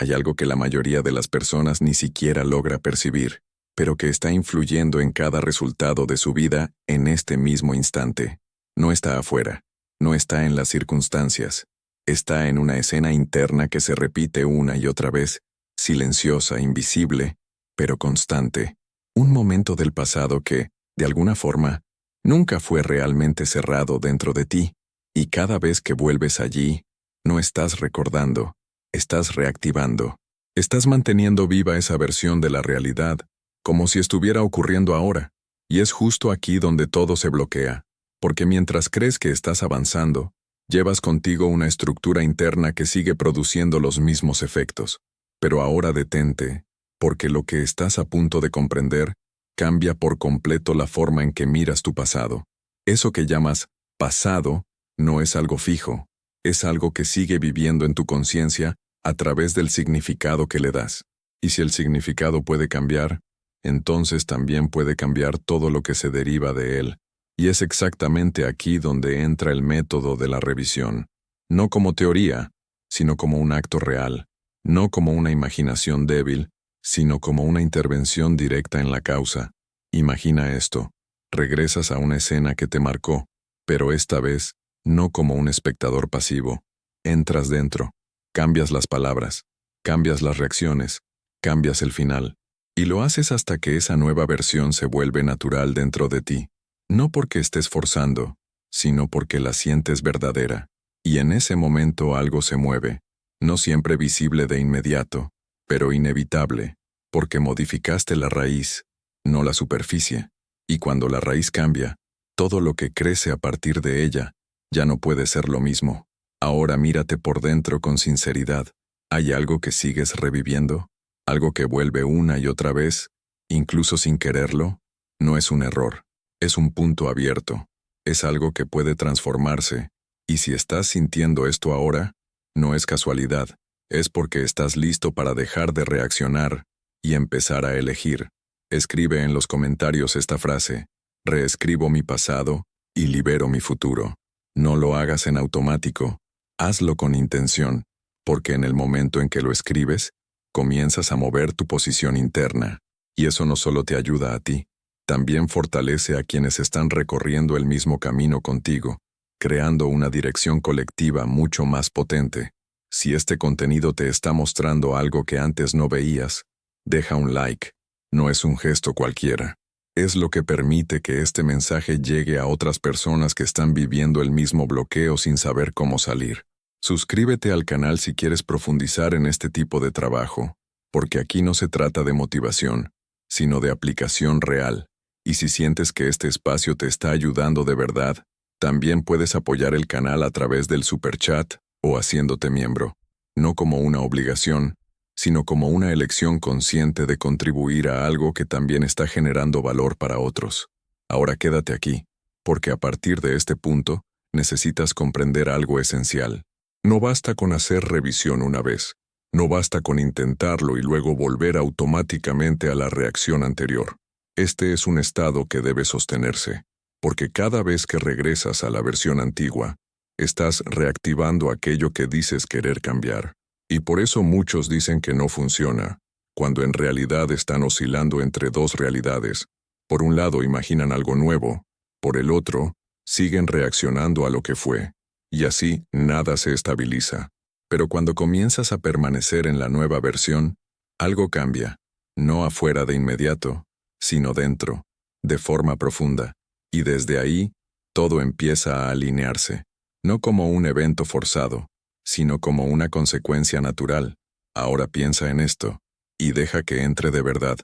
Hay algo que la mayoría de las personas ni siquiera logra percibir, pero que está influyendo en cada resultado de su vida en este mismo instante. No está afuera, no está en las circunstancias, está en una escena interna que se repite una y otra vez, silenciosa, invisible, pero constante. Un momento del pasado que, de alguna forma, nunca fue realmente cerrado dentro de ti, y cada vez que vuelves allí, no estás recordando, estás reactivando. Estás manteniendo viva esa versión de la realidad, como si estuviera ocurriendo ahora, y es justo aquí donde todo se bloquea, porque mientras crees que estás avanzando, llevas contigo una estructura interna que sigue produciendo los mismos efectos. Pero ahora detente, porque lo que estás a punto de comprender cambia por completo la forma en que miras tu pasado. Eso que llamas pasado no es algo fijo, es algo que sigue viviendo en tu conciencia a través del significado que le das. Y si el significado puede cambiar, entonces también puede cambiar todo lo que se deriva de él. Y es exactamente aquí donde entra el método de la revisión, no como teoría, sino como un acto real, no como una imaginación débil, sino como una intervención directa en la causa. Imagina esto, regresas a una escena que te marcó, pero esta vez no como un espectador pasivo. Entras dentro, cambias las palabras, cambias las reacciones, cambias el final, y lo haces hasta que esa nueva versión se vuelve natural dentro de ti. No porque estés forzando, sino porque la sientes verdadera. Y en ese momento algo se mueve, no siempre visible de inmediato, pero inevitable, porque modificaste la raíz, no la superficie. Y cuando la raíz cambia, todo lo que crece a partir de ella ya no puede ser lo mismo. Ahora mírate por dentro con sinceridad. ¿Hay algo que sigues reviviendo? ¿Algo que vuelve una y otra vez, incluso sin quererlo? No es un error. Es un punto abierto, es algo que puede transformarse, y si estás sintiendo esto ahora, no es casualidad, es porque estás listo para dejar de reaccionar y empezar a elegir. Escribe en los comentarios esta frase: reescribo mi pasado y libero mi futuro. No lo hagas en automático, hazlo con intención, porque en el momento en que lo escribes, comienzas a mover tu posición interna, y eso no solo te ayuda a ti, también fortalece a quienes están recorriendo el mismo camino contigo, creando una dirección colectiva mucho más potente. Si este contenido te está mostrando algo que antes no veías, deja un like. No es un gesto cualquiera. Es lo que permite que este mensaje llegue a otras personas que están viviendo el mismo bloqueo sin saber cómo salir. Suscríbete al canal si quieres profundizar en este tipo de trabajo, porque aquí no se trata de motivación, sino de aplicación real. Y si sientes que este espacio te está ayudando de verdad, también puedes apoyar el canal a través del superchat o haciéndote miembro, no como una obligación, sino como una elección consciente de contribuir a algo que también está generando valor para otros. Ahora quédate aquí, porque a partir de este punto, necesitas comprender algo esencial. No basta con hacer revisión una vez, no basta con intentarlo y luego volver automáticamente a la reacción anterior. Este es un estado que debe sostenerse, porque cada vez que regresas a la versión antigua, estás reactivando aquello que dices querer cambiar. Y por eso muchos dicen que no funciona, cuando en realidad están oscilando entre dos realidades. Por un lado imaginan algo nuevo, por el otro, siguen reaccionando a lo que fue, y así nada se estabiliza. Pero cuando comienzas a permanecer en la nueva versión, algo cambia, no afuera de inmediato, sino dentro, de forma profunda, y desde ahí, todo empieza a alinearse, no como un evento forzado, sino como una consecuencia natural. Ahora piensa en esto, y deja que entre de verdad.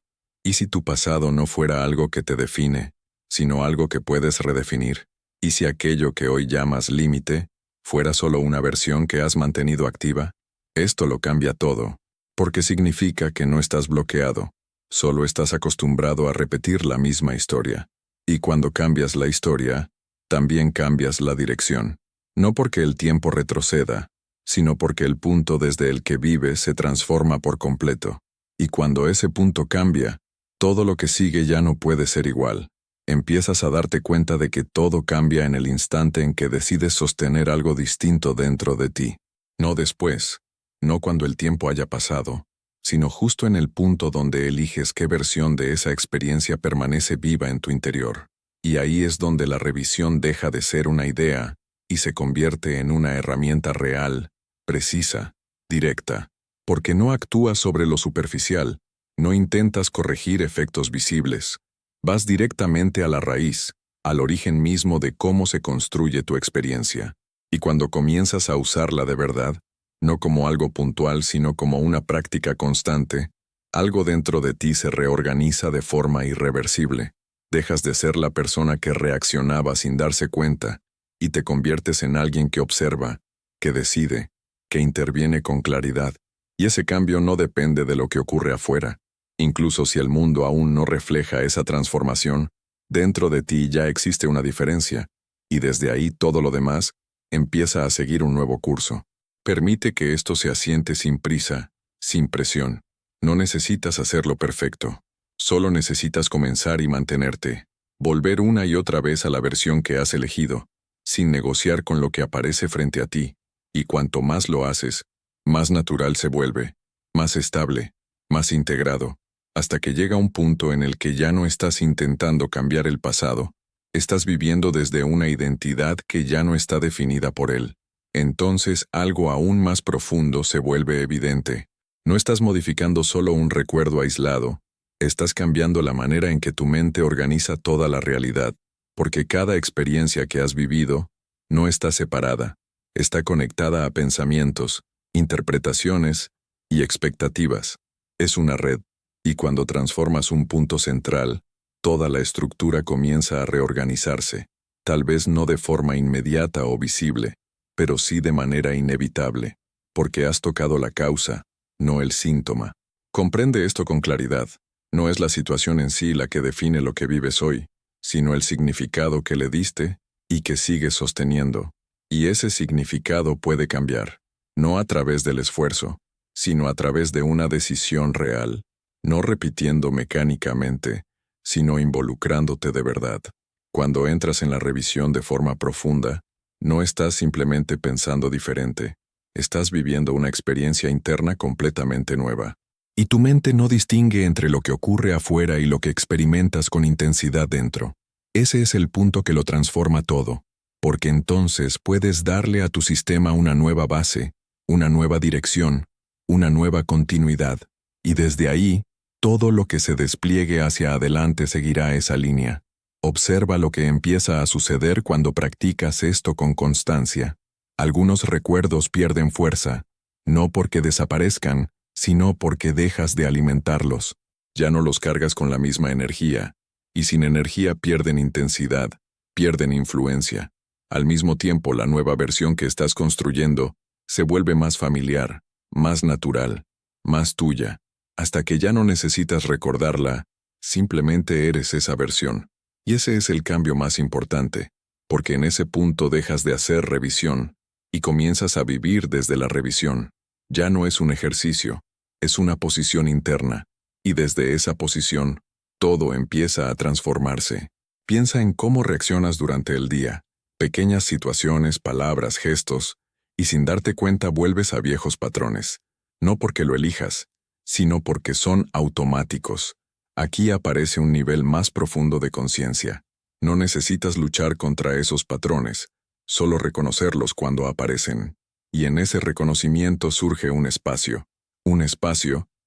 ¿Y si tu pasado no fuera algo que te define, sino algo que puedes redefinir? ¿Y si aquello que hoy llamas límite, fuera solo una versión que has mantenido activa? Esto lo cambia todo, porque significa que no estás bloqueado, solo estás acostumbrado a repetir la misma historia. Y cuando cambias la historia, también cambias la dirección. No porque el tiempo retroceda, sino porque el punto desde el que vives se transforma por completo. Y cuando ese punto cambia, todo lo que sigue ya no puede ser igual. Empiezas a darte cuenta de que todo cambia en el instante en que decides sostener algo distinto dentro de ti. No después, no cuando el tiempo haya pasado, sino justo en el punto donde eliges qué versión de esa experiencia permanece viva en tu interior. Y ahí es donde la revisión deja de ser una idea y se convierte en una herramienta real, precisa, directa, porque no actúas sobre lo superficial, no intentas corregir efectos visibles, vas directamente a la raíz, al origen mismo de cómo se construye tu experiencia. Y cuando comienzas a usarla de verdad, no como algo puntual sino como una práctica constante, algo dentro de ti se reorganiza de forma irreversible. Dejas de ser la persona que reaccionaba sin darse cuenta y te conviertes en alguien que observa, que decide, que interviene con claridad. Y ese cambio no depende de lo que ocurre afuera. Incluso si el mundo aún no refleja esa transformación, dentro de ti ya existe una diferencia, y desde ahí todo lo demás empieza a seguir un nuevo curso. Permite que esto se asiente sin prisa, sin presión. No necesitas hacerlo perfecto. Solo necesitas comenzar y mantenerte. Volver una y otra vez a la versión que has elegido, sin negociar con lo que aparece frente a ti. Y cuanto más lo haces, más natural se vuelve, más estable, más integrado, hasta que llega un punto en el que ya no estás intentando cambiar el pasado, estás viviendo desde una identidad que ya no está definida por él. Entonces algo aún más profundo se vuelve evidente. No estás modificando solo un recuerdo aislado, estás cambiando la manera en que tu mente organiza toda la realidad, porque cada experiencia que has vivido no está separada, está conectada a pensamientos, interpretaciones y expectativas. Es una red, y cuando transformas un punto central, toda la estructura comienza a reorganizarse, tal vez no de forma inmediata o visible, pero sí de manera inevitable, porque has tocado la causa, no el síntoma. Comprende esto con claridad. No es la situación en sí la que define lo que vives hoy, sino el significado que le diste y que sigues sosteniendo. Y ese significado puede cambiar, no a través del esfuerzo, sino a través de una decisión real, no repitiendo mecánicamente, sino involucrándote de verdad. Cuando entras en la revisión de forma profunda, no estás simplemente pensando diferente, estás viviendo una experiencia interna completamente nueva. Y tu mente no distingue entre lo que ocurre afuera y lo que experimentas con intensidad dentro. Ese es el punto que lo transforma todo, porque entonces puedes darle a tu sistema una nueva base, una nueva dirección, una nueva continuidad, y desde ahí, todo lo que se despliegue hacia adelante seguirá esa línea. Observa lo que empieza a suceder cuando practicas esto con constancia. Algunos recuerdos pierden fuerza, no porque desaparezcan, sino porque dejas de alimentarlos. Ya no los cargas con la misma energía, y sin energía pierden intensidad, pierden influencia. Al mismo tiempo, la nueva versión que estás construyendo se vuelve más familiar, más natural, más tuya, hasta que ya no necesitas recordarla, simplemente eres esa versión. Y ese es el cambio más importante, porque en ese punto dejas de hacer revisión y comienzas a vivir desde la revisión. Ya no es un ejercicio, es una posición interna, y desde esa posición, todo empieza a transformarse. Piensa en cómo reaccionas durante el día, pequeñas situaciones, palabras, gestos, y sin darte cuenta vuelves a viejos patrones, no porque lo elijas, sino porque son automáticos. Aquí aparece un nivel más profundo de conciencia. No necesitas luchar contra esos patrones, solo reconocerlos cuando aparecen. Y en ese reconocimiento surge un espacio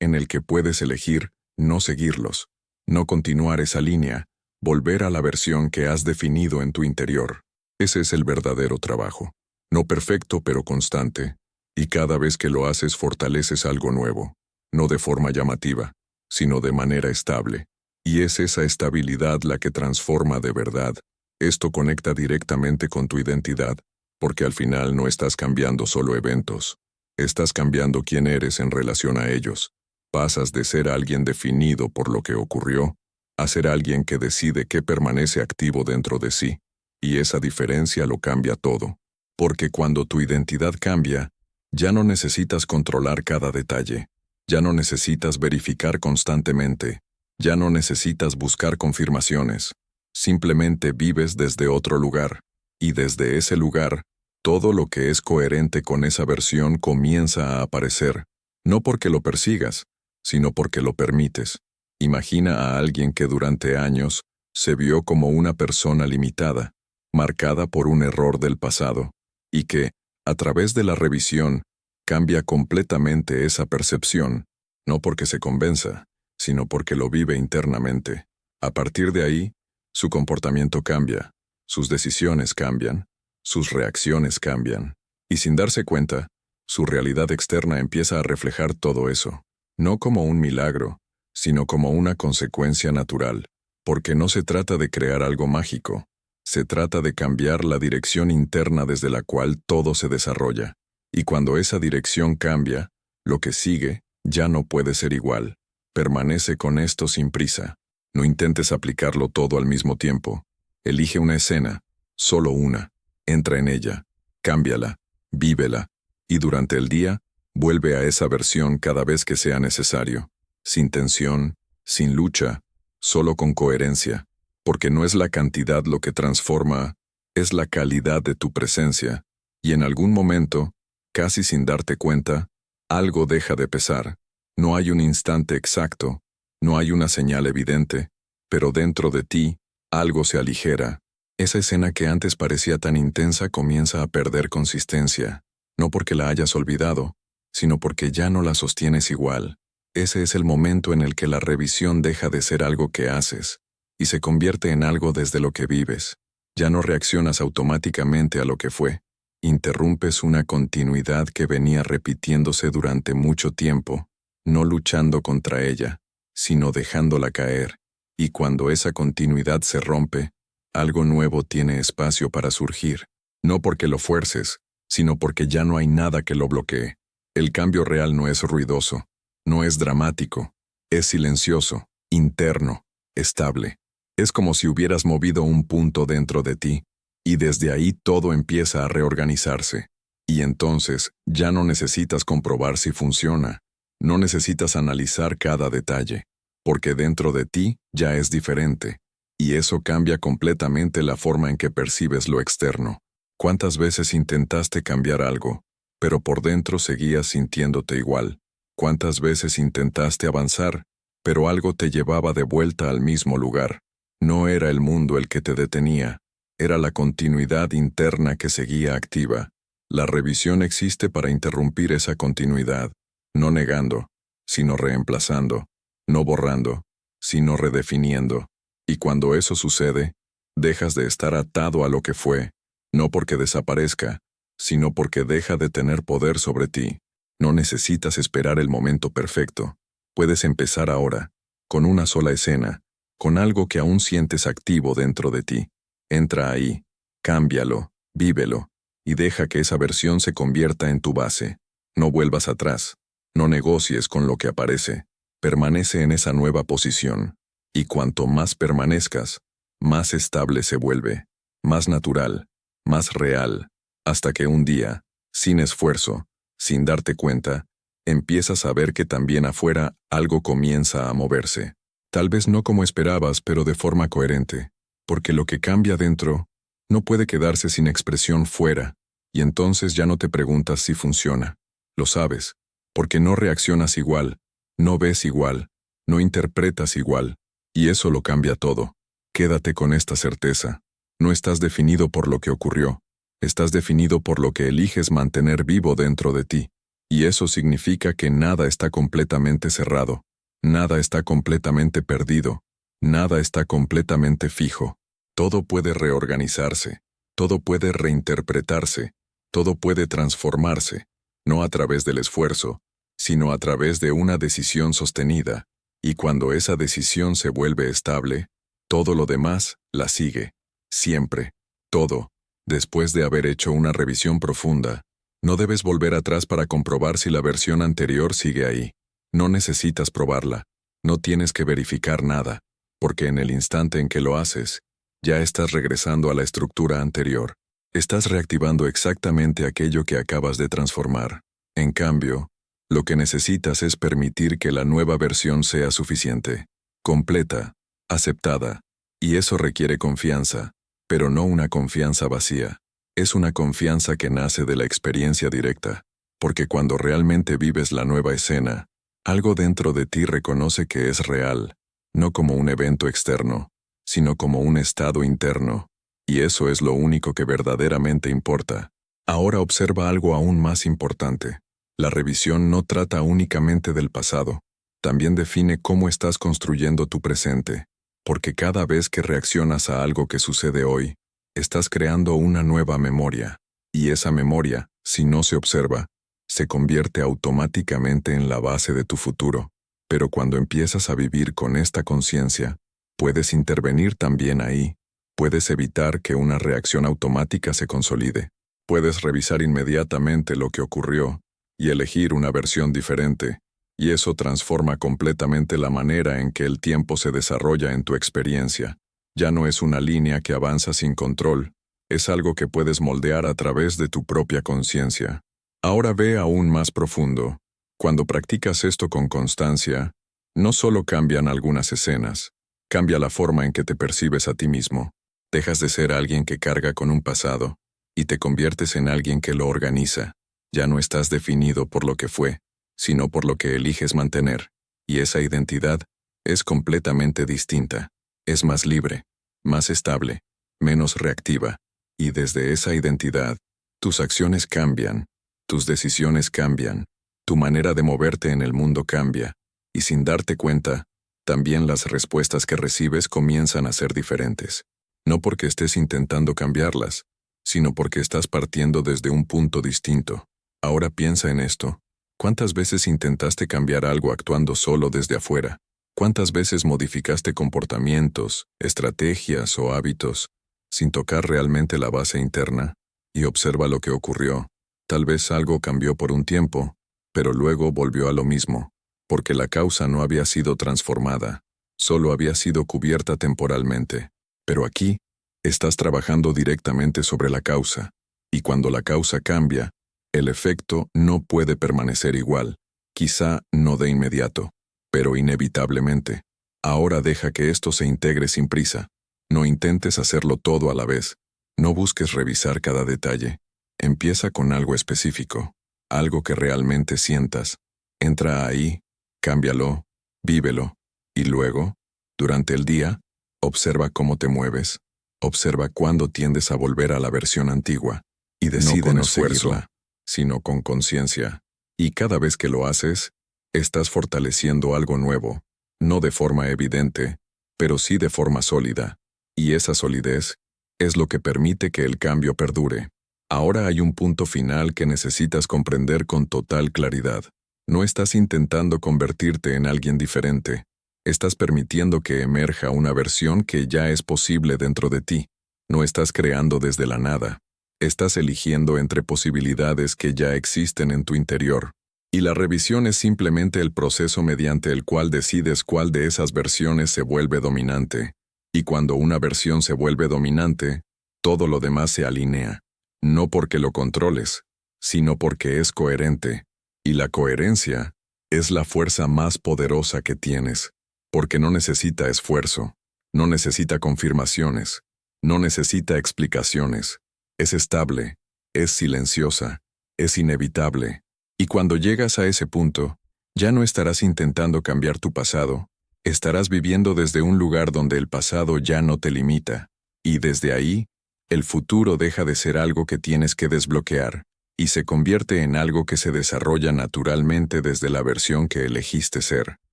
en el que puedes elegir no seguirlos, no continuar esa línea, volver a la versión que has definido en tu interior. Ese es el verdadero trabajo. No perfecto pero constante, y cada vez que lo haces fortaleces algo nuevo, no de forma llamativa, sino de manera estable. Y es esa estabilidad la que transforma de verdad. Esto conecta directamente con tu identidad, porque al final no estás cambiando solo eventos. Estás cambiando quién eres en relación a ellos. Pasas de ser alguien definido por lo que ocurrió, a ser alguien que decide qué permanece activo dentro de sí. Y esa diferencia lo cambia todo. Porque cuando tu identidad cambia, ya no necesitas controlar cada detalle. Ya no necesitas verificar constantemente, ya no necesitas buscar confirmaciones, simplemente vives desde otro lugar, y desde ese lugar, Todo lo que es coherente con esa versión comienza a aparecer, no porque lo persigas, sino porque lo permites. Imagina a alguien que durante años se vio como una persona limitada, marcada por un error del pasado, y que, a través de la revisión, cambia completamente esa percepción, no porque se convenza, sino porque lo vive internamente. A partir de ahí, su comportamiento cambia, sus decisiones cambian, sus reacciones cambian, y sin darse cuenta, su realidad externa empieza a reflejar todo eso, no como un milagro, sino como una consecuencia natural, porque no se trata de crear algo mágico, se trata de cambiar la dirección interna desde la cual todo se desarrolla, y cuando esa dirección cambia, lo que sigue ya no puede ser igual. Permanece con esto sin prisa. No intentes aplicarlo todo al mismo tiempo. Elige una escena, solo una. Entra en ella, cámbiala, vívela, y durante el día, vuelve a esa versión cada vez que sea necesario. Sin tensión, sin lucha, solo con coherencia. Porque no es la cantidad lo que transforma, es la calidad de tu presencia. Y en algún momento, casi sin darte cuenta, algo deja de pesar. No hay un instante exacto, no hay una señal evidente, pero dentro de ti, algo se aligera. Esa escena que antes parecía tan intensa comienza a perder consistencia, no porque la hayas olvidado, sino porque ya no la sostienes igual. Ese es el momento en el que la revisión deja de ser algo que haces, y se convierte en algo desde lo que vives. Ya no reaccionas automáticamente a lo que fue. Interrumpes una continuidad que venía repitiéndose durante mucho tiempo, no luchando contra ella, sino dejándola caer, y cuando esa continuidad se rompe, algo nuevo tiene espacio para surgir, no porque lo fuerces, sino porque ya no hay nada que lo bloquee. El cambio real no es ruidoso, no es dramático, es silencioso, interno, estable. Es como si hubieras movido un punto dentro de ti, y desde ahí todo empieza a reorganizarse. Y entonces ya no necesitas comprobar si funciona, no necesitas analizar cada detalle, porque dentro de ti ya es diferente, y eso cambia completamente la forma en que percibes lo externo. ¿Cuántas veces intentaste cambiar algo, pero por dentro seguías sintiéndote igual? ¿Cuántas veces intentaste avanzar, pero algo te llevaba de vuelta al mismo lugar? No era el mundo el que te detenía, era la continuidad interna que seguía activa. La revisión existe para interrumpir esa continuidad, no negando, sino reemplazando, no borrando, sino redefiniendo. Y cuando eso sucede, dejas de estar atado a lo que fue, no porque desaparezca, sino porque deja de tener poder sobre ti. No necesitas esperar el momento perfecto. Puedes empezar ahora, con una sola escena, con algo que aún sientes activo dentro de ti. Entra ahí, cámbialo, vívelo, y deja que esa versión se convierta en tu base. No vuelvas atrás, no negocies con lo que aparece. Permanece en esa nueva posición, y cuanto más permanezcas, más estable se vuelve, más natural, más real, hasta que un día, sin esfuerzo, sin darte cuenta, empiezas a ver que también afuera algo comienza a moverse. Tal vez no como esperabas, pero de forma coherente, porque lo que cambia dentro no puede quedarse sin expresión fuera, y entonces ya no te preguntas si funciona. Lo sabes, porque no reaccionas igual, no ves igual, no interpretas igual, y eso lo cambia todo. Quédate con esta certeza. No estás definido por lo que ocurrió, estás definido por lo que eliges mantener vivo dentro de ti, y eso significa que nada está completamente cerrado, nada está completamente perdido, nada está completamente fijo. Todo puede reorganizarse, todo puede reinterpretarse, todo puede transformarse, no a través del esfuerzo, sino a través de una decisión sostenida, y cuando esa decisión se vuelve estable, todo lo demás la sigue, siempre, todo. Después de haber hecho una revisión profunda, no debes volver atrás para comprobar si la versión anterior sigue ahí. No necesitas probarla, no tienes que verificar nada, porque en el instante en que lo haces, ya estás regresando a la estructura anterior. Estás reactivando exactamente aquello que acabas de transformar. En cambio, lo que necesitas es permitir que la nueva versión sea suficiente, completa, aceptada, y eso requiere confianza, pero no una confianza vacía. Es una confianza que nace de la experiencia directa, porque cuando realmente vives la nueva escena, algo dentro de ti reconoce que es real, no como un evento externo, sino como un estado interno, y eso es lo único que verdaderamente importa. Ahora observa algo aún más importante. La revisión no trata únicamente del pasado, también define cómo estás construyendo tu presente, porque cada vez que reaccionas a algo que sucede hoy, estás creando una nueva memoria, y esa memoria, si no se observa, se convierte automáticamente en la base de tu futuro. Pero cuando empiezas a vivir con esta conciencia, puedes intervenir también ahí. Puedes evitar que una reacción automática se consolide. Puedes revisar inmediatamente lo que ocurrió y elegir una versión diferente, y eso transforma completamente la manera en que el tiempo se desarrolla en tu experiencia. Ya no es una línea que avanza sin control, es algo que puedes moldear a través de tu propia conciencia. Ahora ve aún más profundo. Cuando practicas esto con constancia, no solo cambian algunas escenas, cambia la forma en que te percibes a ti mismo. Dejas de ser alguien que carga con un pasado, y te conviertes en alguien que lo organiza. Ya no estás definido por lo que fue, sino por lo que eliges mantener, y esa identidad es completamente distinta. Es más libre, más estable, menos reactiva, y desde esa identidad, tus acciones cambian, tus decisiones cambian, tu manera de moverte en el mundo cambia, y sin darte cuenta, también las respuestas que recibes comienzan a ser diferentes. No porque estés intentando cambiarlas, sino porque estás partiendo desde un punto distinto. Ahora piensa en esto. ¿Cuántas veces intentaste cambiar algo actuando solo desde afuera? ¿Cuántas veces modificaste comportamientos, estrategias o hábitos sin tocar realmente la base interna? Y observa lo que ocurrió. Tal vez algo cambió por un tiempo, pero luego volvió a lo mismo, porque la causa no había sido transformada, solo había sido cubierta temporalmente. Pero aquí, estás trabajando directamente sobre la causa, y cuando la causa cambia, el efecto no puede permanecer igual, quizá no de inmediato, pero inevitablemente. Ahora deja que esto se integre sin prisa. No intentes hacerlo todo a la vez. No busques revisar cada detalle. Empieza con algo específico, algo que realmente sientas. Entra ahí, cámbialo, vívelo, y luego, durante el día, observa cómo te mueves. Observa cuándo tiendes a volver a la versión antigua, y decide no seguirla, sino con conciencia. Y cada vez que lo haces, estás fortaleciendo algo nuevo, no de forma evidente, pero sí de forma sólida. Y esa solidez es lo que permite que el cambio perdure. Ahora hay un punto final que necesitas comprender con total claridad. No estás intentando convertirte en alguien diferente. Estás permitiendo que emerja una versión que ya es posible dentro de ti. No estás creando desde la nada. Estás eligiendo entre posibilidades que ya existen en tu interior. Y la revisión es simplemente el proceso mediante el cual decides cuál de esas versiones se vuelve dominante. Y cuando una versión se vuelve dominante, todo lo demás se alinea. No porque lo controles, sino porque es coherente. Y la coherencia es la fuerza más poderosa que tienes, porque no necesita esfuerzo, no necesita confirmaciones, no necesita explicaciones. Es estable, es silenciosa, es inevitable. Y cuando llegas a ese punto, ya no estarás intentando cambiar tu pasado, estarás viviendo desde un lugar donde el pasado ya no te limita, y desde ahí, el futuro deja de ser algo que tienes que desbloquear, y se convierte en algo que se desarrolla naturalmente desde la versión que elegiste ser.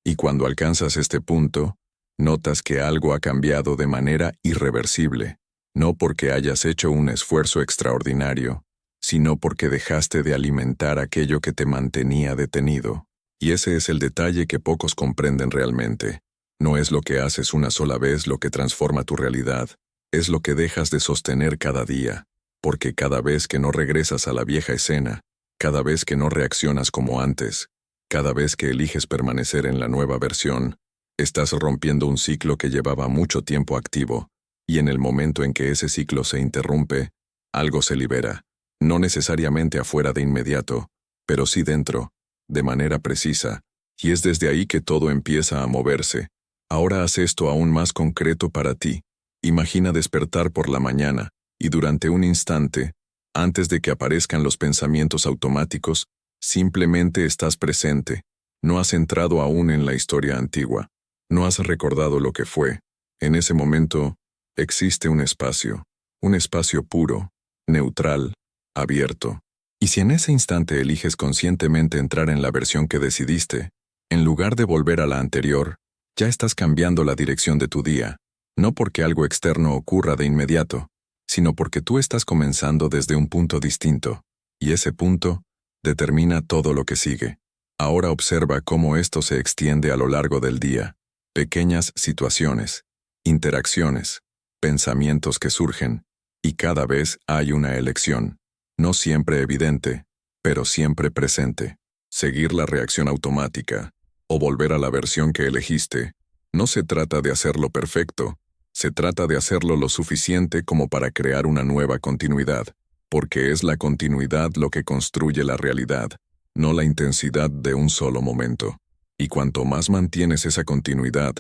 Y cuando alcanzas este punto, notas que algo ha cambiado de manera irreversible, no porque hayas hecho un esfuerzo extraordinario, sino porque dejaste de alimentar aquello que te mantenía detenido. Y ese es el detalle que pocos comprenden realmente. No es lo que haces una sola vez lo que transforma tu realidad, es lo que dejas de sostener cada día, porque cada vez que no regresas a la vieja escena, cada vez que no reaccionas como antes, cada vez que eliges permanecer en la nueva versión, estás rompiendo un ciclo que llevaba mucho tiempo activo, y en el momento en que ese ciclo se interrumpe, algo se libera, no necesariamente afuera de inmediato, pero sí dentro, de manera precisa, y es desde ahí que todo empieza a moverse. Ahora haz esto aún más concreto para ti. Imagina despertar por la mañana, y durante un instante, Antes de que aparezcan los pensamientos automáticos, simplemente estás presente. No has entrado aún en la historia antigua. No has recordado lo que fue. En ese momento, existe un espacio puro, neutral, abierto. Y si en ese instante eliges conscientemente entrar en la versión que decidiste, en lugar de volver a la anterior, ya estás cambiando la dirección de tu día, no porque algo externo ocurra de inmediato, sino porque tú estás comenzando desde un punto distinto, y ese punto determina todo lo que sigue. Ahora observa cómo esto se extiende a lo largo del día. Pequeñas situaciones, interacciones, pensamientos que surgen, y cada vez hay una elección, no siempre evidente, pero siempre presente. Seguir la reacción automática, o volver a la versión que elegiste, no se trata de hacerlo perfecto, se trata de hacerlo lo suficiente como para crear una nueva continuidad, porque es la continuidad lo que construye la realidad, no la intensidad de un solo momento. Y cuanto más mantienes esa continuidad,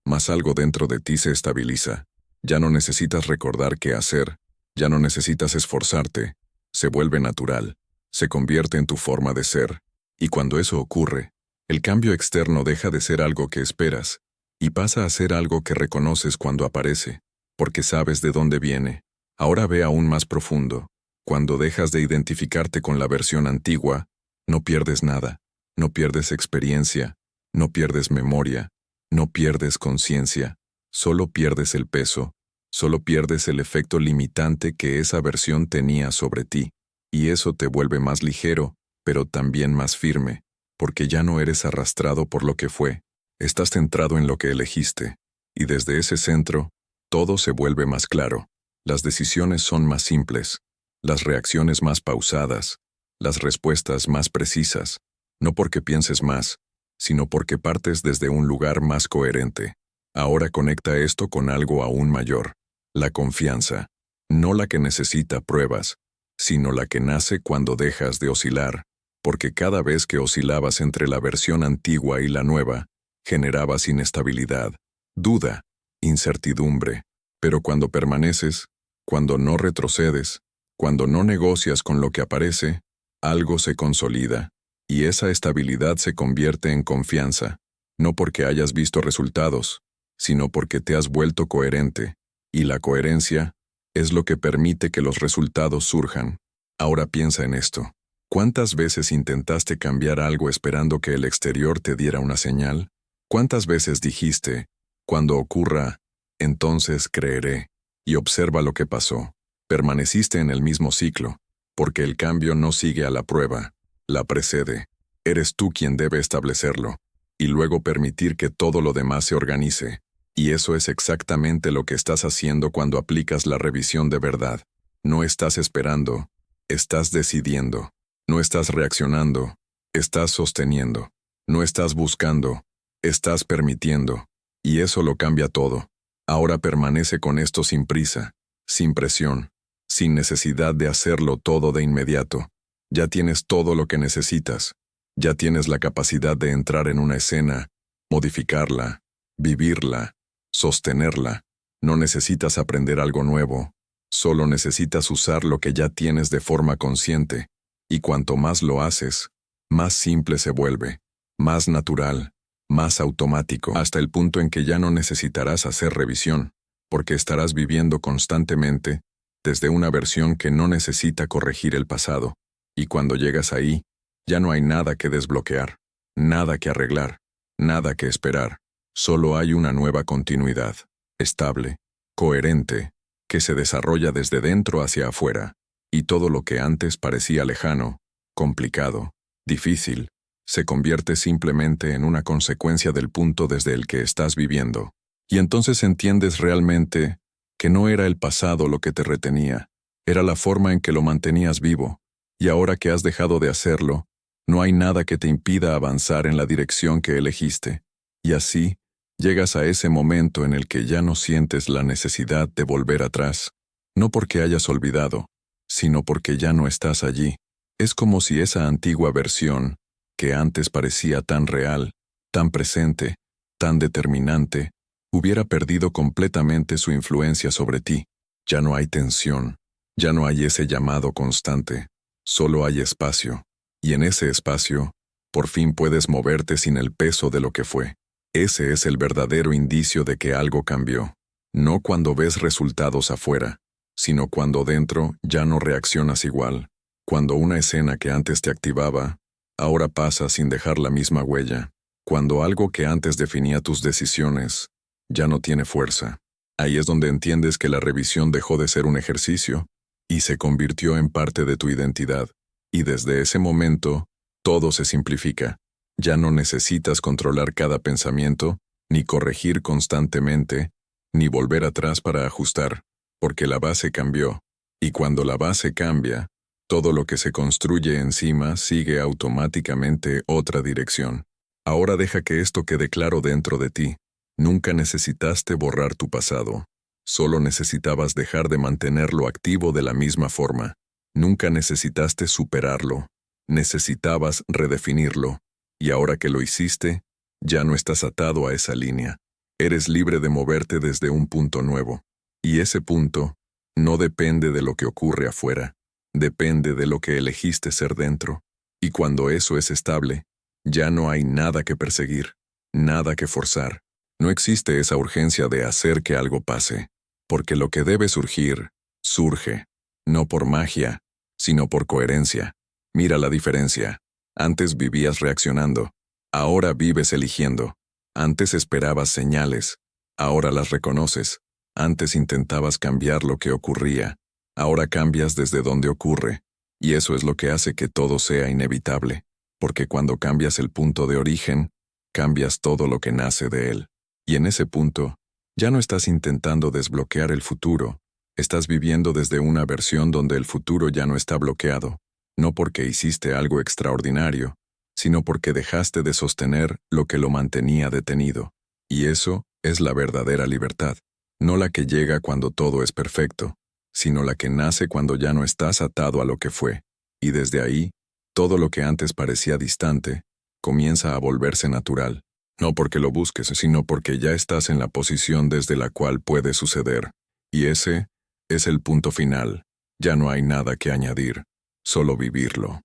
más algo dentro de ti se estabiliza. Ya no necesitas recordar qué hacer, ya no necesitas esforzarte, se vuelve natural, se convierte en tu forma de ser. Y cuando eso ocurre, el cambio externo deja de ser algo que esperas, y pasa a ser algo que reconoces cuando aparece, porque sabes de dónde viene. Ahora ve aún más profundo. Cuando dejas de identificarte con la versión antigua, no pierdes nada, no pierdes experiencia, no pierdes memoria, no pierdes conciencia, solo pierdes el peso, solo pierdes el efecto limitante que esa versión tenía sobre ti, y eso te vuelve más ligero, pero también más firme, porque ya no eres arrastrado por lo que fue, estás centrado en lo que elegiste, y desde ese centro, todo se vuelve más claro, las decisiones son más simples, las reacciones más pausadas, las respuestas más precisas, no porque pienses más, sino porque partes desde un lugar más coherente. Ahora conecta esto con algo aún mayor, la confianza, no la que necesita pruebas, sino la que nace cuando dejas de oscilar, porque cada vez que oscilabas entre la versión antigua y la nueva, generabas inestabilidad, duda, incertidumbre. Pero cuando permaneces, cuando no retrocedes, cuando no negocias con lo que aparece, algo se consolida, y esa estabilidad se convierte en confianza, no porque hayas visto resultados, sino porque te has vuelto coherente, y la coherencia es lo que permite que los resultados surjan. Ahora piensa en esto. ¿Cuántas veces intentaste cambiar algo esperando que el exterior te diera una señal? ¿Cuántas veces dijiste, cuando ocurra, entonces creeré? Y observa lo que pasó. Permaneciste en el mismo ciclo, porque el cambio no sigue a la prueba, la precede. Eres tú quien debe establecerlo, y luego permitir que todo lo demás se organice. Y eso es exactamente lo que estás haciendo cuando aplicas la revisión de verdad. No estás esperando, estás decidiendo. No estás reaccionando, estás sosteniendo. No estás buscando, estás permitiendo. Y eso lo cambia todo. Ahora permanece con esto sin prisa, sin presión, sin necesidad de hacerlo todo de inmediato. Ya tienes todo lo que necesitas. Ya tienes la capacidad de entrar en una escena, modificarla, vivirla, sostenerla. No necesitas aprender algo nuevo, solo necesitas usar lo que ya tienes de forma consciente. Y cuanto más lo haces, más simple se vuelve, más natural, más automático, hasta el punto en que ya no necesitarás hacer revisión, porque estarás viviendo constantemente desde una versión que no necesita corregir el pasado. Y cuando llegas ahí, ya no hay nada que desbloquear, nada que arreglar, nada que esperar. Solo hay una nueva continuidad, estable, coherente, que se desarrolla desde dentro hacia afuera. Y todo lo que antes parecía lejano, complicado, difícil, se convierte simplemente en una consecuencia del punto desde el que estás viviendo. Y entonces entiendes realmente que no era el pasado lo que te retenía, era la forma en que lo mantenías vivo, y ahora que has dejado de hacerlo, no hay nada que te impida avanzar en la dirección que elegiste. Y así, llegas a ese momento en el que ya no sientes la necesidad de volver atrás, no porque hayas olvidado, sino porque ya no estás allí. Es como si esa antigua versión, que antes parecía tan real, tan presente, tan determinante, hubiera perdido completamente su influencia sobre ti. Ya no hay tensión, Ya no hay ese llamado constante, solo hay espacio, y en ese espacio, por fin puedes moverte sin el peso de lo que fue. Ese es el verdadero indicio de que algo cambió. No cuando ves resultados afuera, sino cuando dentro ya no reaccionas igual. Cuando una escena que antes te activaba, ahora pasa sin dejar la misma huella. Cuando algo que antes definía tus decisiones, ya no tiene fuerza. Ahí es donde entiendes que la revisión dejó de ser un ejercicio y se convirtió en parte de tu identidad. Y desde ese momento, todo se simplifica. Ya no necesitas controlar cada pensamiento, ni corregir constantemente, ni volver atrás para ajustar, porque la base cambió. Y cuando la base cambia, todo lo que se construye encima sigue automáticamente otra dirección. Ahora deja que esto quede claro dentro de ti. Nunca necesitaste borrar tu pasado. Solo necesitabas dejar de mantenerlo activo de la misma forma. Nunca necesitaste superarlo. Necesitabas redefinirlo. Y ahora que lo hiciste, ya no estás atado a esa línea. Eres libre de moverte desde un punto nuevo. Y ese punto no depende de lo que ocurre afuera. Depende de lo que elegiste ser dentro. Y cuando eso es estable, ya no hay nada que perseguir, nada que forzar. No existe esa urgencia de hacer que algo pase, porque lo que debe surgir, surge, no por magia, sino por coherencia. Mira la diferencia. Antes vivías reaccionando, ahora vives eligiendo. Antes esperabas señales, ahora las reconoces. Antes intentabas cambiar lo que ocurría, ahora cambias desde donde ocurre. Y eso es lo que hace que todo sea inevitable, porque cuando cambias el punto de origen, cambias todo lo que nace de él. Y en ese punto, ya no estás intentando desbloquear el futuro, estás viviendo desde una versión donde el futuro ya no está bloqueado, no porque hiciste algo extraordinario, sino porque dejaste de sostener lo que lo mantenía detenido. Y eso es la verdadera libertad, no la que llega cuando todo es perfecto, sino la que nace cuando ya no estás atado a lo que fue. Y desde ahí, todo lo que antes parecía distante, comienza a volverse natural. No porque lo busques, sino porque ya estás en la posición desde la cual puede suceder. Y ese es el punto final. Ya no hay nada que añadir, solo vivirlo.